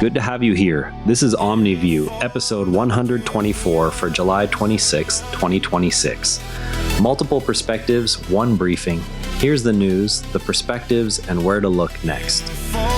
Good to have you here. This is Omni View, episode 124 for July 26, 2026. Multiple perspectives, one briefing. Here's the news, the perspectives, and where to look next.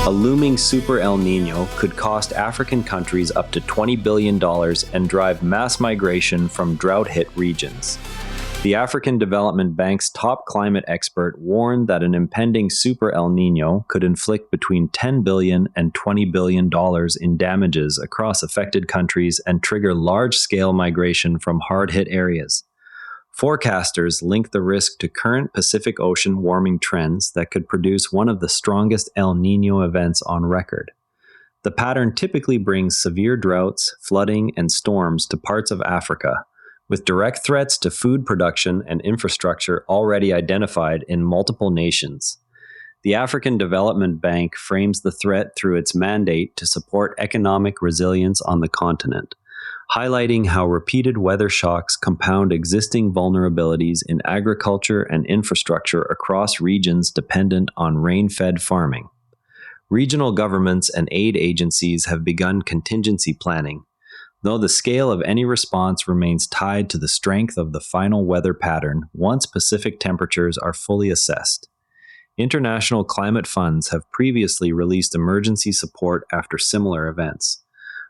A looming super El Nino could cost African countries up to $20 billion and drive mass migration from drought-hit regions. The African Development Bank's top climate expert warned that an impending super El Nino could inflict between $10 billion and $20 billion in damages across affected countries and trigger large-scale migration from hard-hit areas. Forecasters link the risk to current Pacific Ocean warming trends that could produce one of the strongest El Nino events on record. The pattern typically brings severe droughts, flooding, and storms to parts of Africa, with direct threats to food production and infrastructure already identified in multiple nations. The African Development Bank frames the threat through its mandate to support economic resilience on the continent, highlighting how repeated weather shocks compound existing vulnerabilities in agriculture and infrastructure across regions dependent on rain-fed farming. Regional governments and aid agencies have begun contingency planning, though the scale of any response remains tied to the strength of the final weather pattern once Pacific temperatures are fully assessed. International climate funds have previously released emergency support after similar events,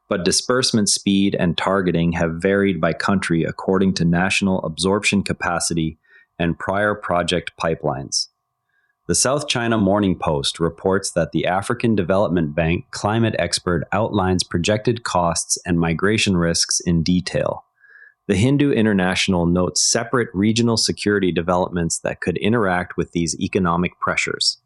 but disbursement speed and targeting have varied by country according to national absorption capacity and prior project pipelines. The South China Morning Post reports that the African Development Bank climate expert outlines projected costs and migration risks in detail. The Hindu International notes separate regional security developments that could interact with these economic pressures.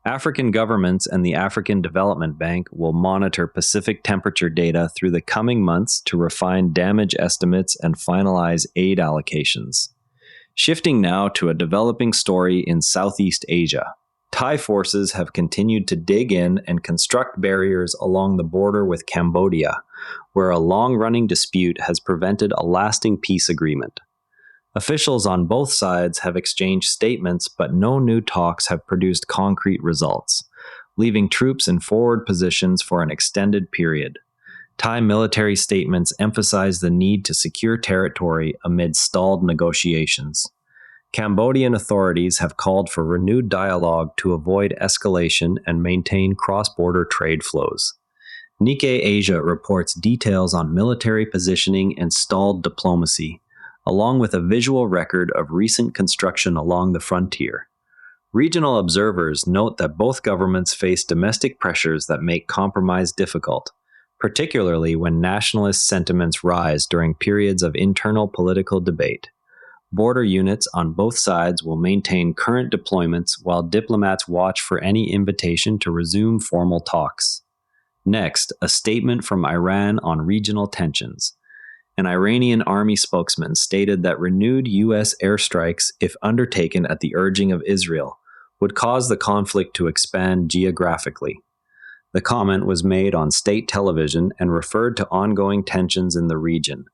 African governments and the African Development Bank will monitor Pacific temperature data through the coming months to refine damage estimates and finalize aid allocations. Shifting now to a developing story in Southeast Asia. Thai forces have continued to dig in and construct barriers along the border with Cambodia, where a long-running dispute has prevented a lasting peace agreement. Officials on both sides have exchanged statements, but no new talks have produced concrete results, leaving troops in forward positions for an extended period. Thai military statements emphasize the need to secure territory amid stalled negotiations. Cambodian authorities have called for renewed dialogue to avoid escalation and maintain cross-border trade flows. Nikkei Asia reports details on military positioning and stalled diplomacy, along with a visual record of recent construction along the frontier. Regional observers note that both governments face domestic pressures that make compromise difficult, particularly when nationalist sentiments rise during periods of internal political debate. Border units on both sides will maintain current deployments while diplomats watch for any invitation to resume formal talks. Next, a statement from Iran on regional tensions. An Iranian army spokesman stated that renewed U.S. airstrikes, if undertaken at the urging of Israel, would cause the conflict to expand geographically. The comment was made on state television and referred to ongoing tensions in the region,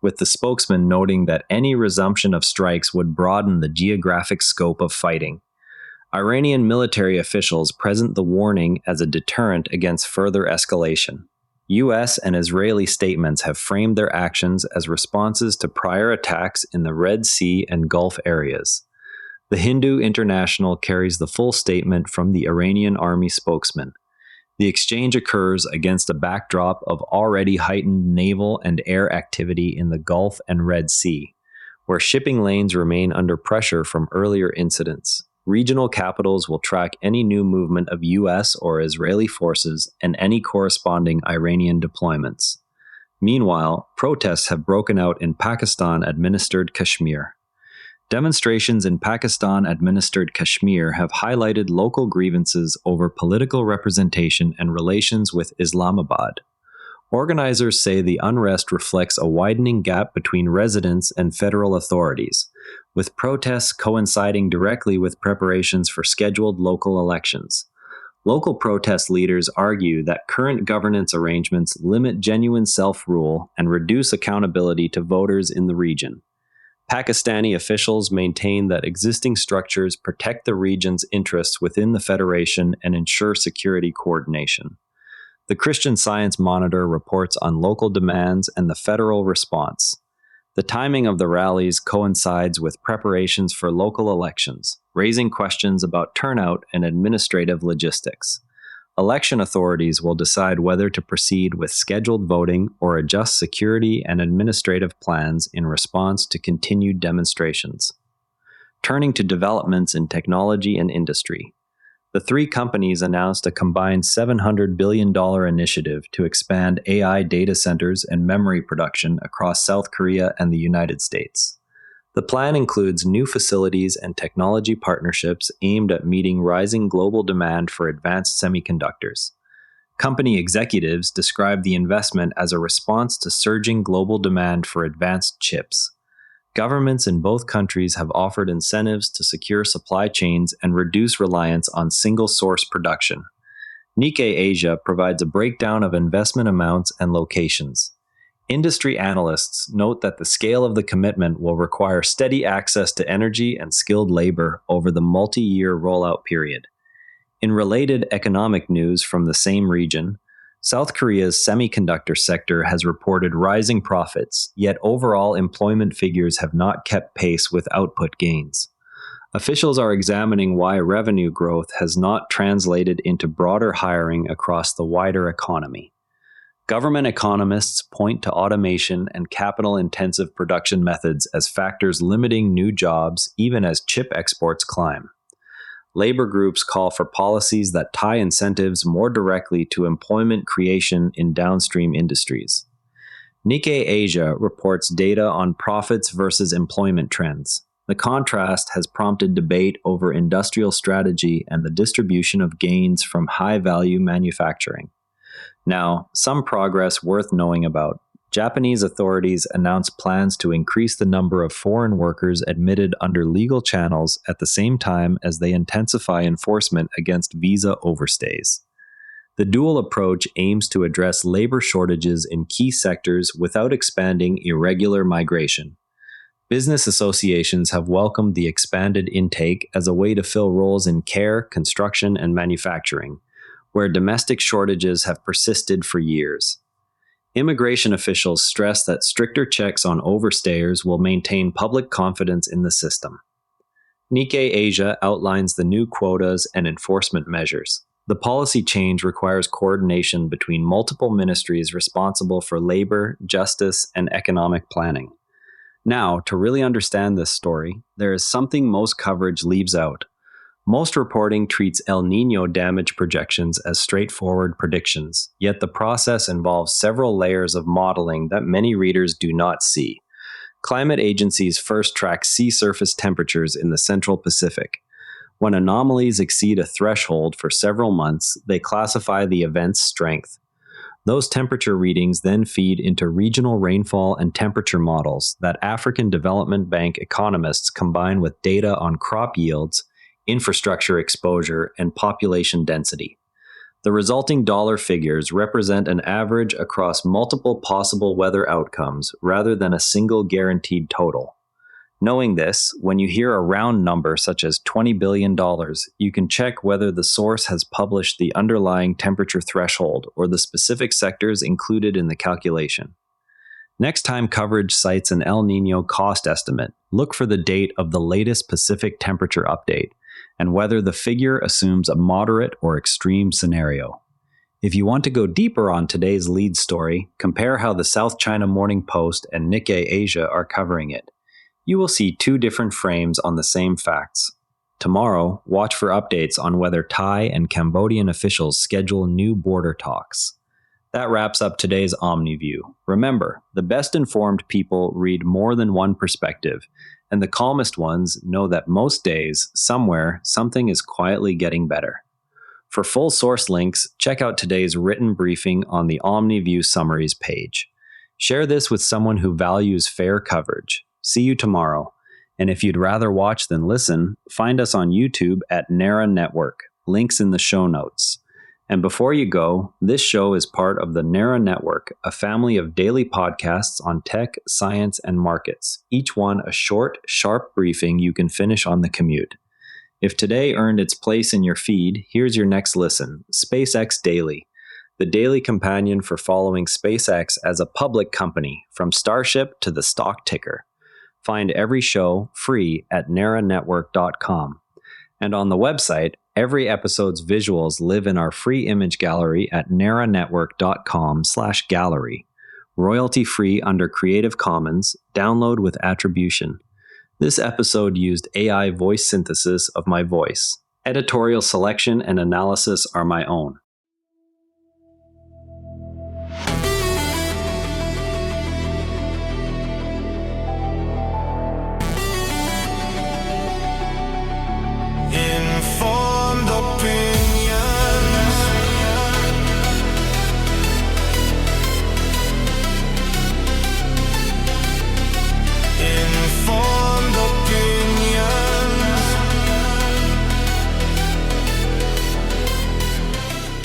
with the spokesman noting that any resumption of strikes would broaden the geographic scope of fighting. Iranian military officials present the warning as a deterrent against further escalation. U.S. and Israeli statements have framed their actions as responses to prior attacks in the Red Sea and Gulf areas. The Hindu International carries the full statement from the Iranian army spokesman. The exchange occurs against a backdrop of already heightened naval and air activity in the Gulf and Red Sea, where shipping lanes remain under pressure from earlier incidents. Regional capitals will track any new movement of U.S. or Israeli forces and any corresponding Iranian deployments. Meanwhile, protests have broken out in Pakistan-administered Kashmir. Demonstrations in Pakistan-administered Kashmir have highlighted local grievances over political representation and relations with Islamabad. Organizers say the unrest reflects a widening gap between residents and federal authorities, with protests coinciding directly with preparations for scheduled local elections. Local protest leaders argue that current governance arrangements limit genuine self-rule and reduce accountability to voters in the region. Pakistani officials maintain that existing structures protect the region's interests within the federation and ensure security coordination. The Christian Science Monitor reports on local demands and the federal response. The timing of the rallies coincides with preparations for local elections, raising questions about turnout and administrative logistics. Election authorities will decide whether to proceed with scheduled voting or adjust security and administrative plans in response to continued demonstrations. Turning to developments in technology and industry. The three companies announced a combined $700 billion initiative to expand AI data centers and memory production across South Korea and the United States. The plan includes new facilities and technology partnerships aimed at meeting rising global demand for advanced semiconductors. Company executives described the investment as a response to surging global demand for advanced chips. Governments in both countries have offered incentives to secure supply chains and reduce reliance on single-source production. Nikkei Asia provides a breakdown of investment amounts and locations. Industry analysts note that the scale of the commitment will require steady access to energy and skilled labor over the multi-year rollout period. In related economic news from the same region, South Korea's semiconductor sector has reported rising profits, yet overall employment figures have not kept pace with output gains. Officials are examining why revenue growth has not translated into broader hiring across the wider economy. Government economists point to automation and capital-intensive production methods as factors limiting new jobs even as chip exports climb. Labor groups call for policies that tie incentives more directly to employment creation in downstream industries. Nikkei Asia reports data on profits versus employment trends. The contrast has prompted debate over industrial strategy and the distribution of gains from high-value manufacturing. Now, some progress worth knowing about. Japanese authorities announced plans to increase the number of foreign workers admitted under legal channels at the same time as they intensify enforcement against visa overstays. The dual approach aims to address labor shortages in key sectors without expanding irregular migration. Business associations have welcomed the expanded intake as a way to fill roles in care, construction, and manufacturing, where domestic shortages have persisted for years. Immigration officials stress that stricter checks on overstayers will maintain public confidence in the system. Nikkei Asia outlines the new quotas and enforcement measures. The policy change requires coordination between multiple ministries responsible for labor, justice, and economic planning. Now, to really understand this story, there is something most coverage leaves out. Most reporting treats El Nino damage projections as straightforward predictions, yet the process involves several layers of modeling that many readers do not see. Climate agencies first track sea surface temperatures in the Central Pacific. When anomalies exceed a threshold for several months, they classify the event's strength. Those temperature readings then feed into regional rainfall and temperature models that African Development Bank economists combine with data on crop yields, infrastructure exposure, and population density. The resulting dollar figures represent an average across multiple possible weather outcomes rather than a single guaranteed total. Knowing this, when you hear a round number such as $20 billion, you can check whether the source has published the underlying temperature threshold or the specific sectors included in the calculation. Next time coverage cites an El Nino cost estimate, look for the date of the latest Pacific temperature update and whether the figure assumes a moderate or extreme scenario. If you want to go deeper on today's lead story, compare how the South China Morning Post and Nikkei Asia are covering it. You will see two different frames on the same facts. Tomorrow, watch for updates on whether Thai and Cambodian officials schedule new border talks. That wraps up today's Omni View. Remember, the best informed people read more than one perspective, and the calmest ones know that most days, somewhere, something is quietly getting better. For full source links, check out today's written briefing on the Omni View Summaries page. Share this with someone who values fair coverage. See you tomorrow. And if you'd rather watch than listen, find us on YouTube at Nara Network. Links in the show notes. And before you go, this show is part of the Nara Network, a family of daily podcasts on tech, science, and markets, each one a short, sharp briefing you can finish on the commute. If today earned its place in your feed, here's your next listen, SpaceX Daily. the daily companion for following SpaceX as a public company, from Starship to the stock ticker. Find every show free at naranetwork.com. And on the website, every episode's visuals live in our free image gallery at naranetwork.com/gallery. Royalty free under Creative Commons, download with attribution. This episode used AI voice synthesis of my voice. Editorial selection and analysis are my own.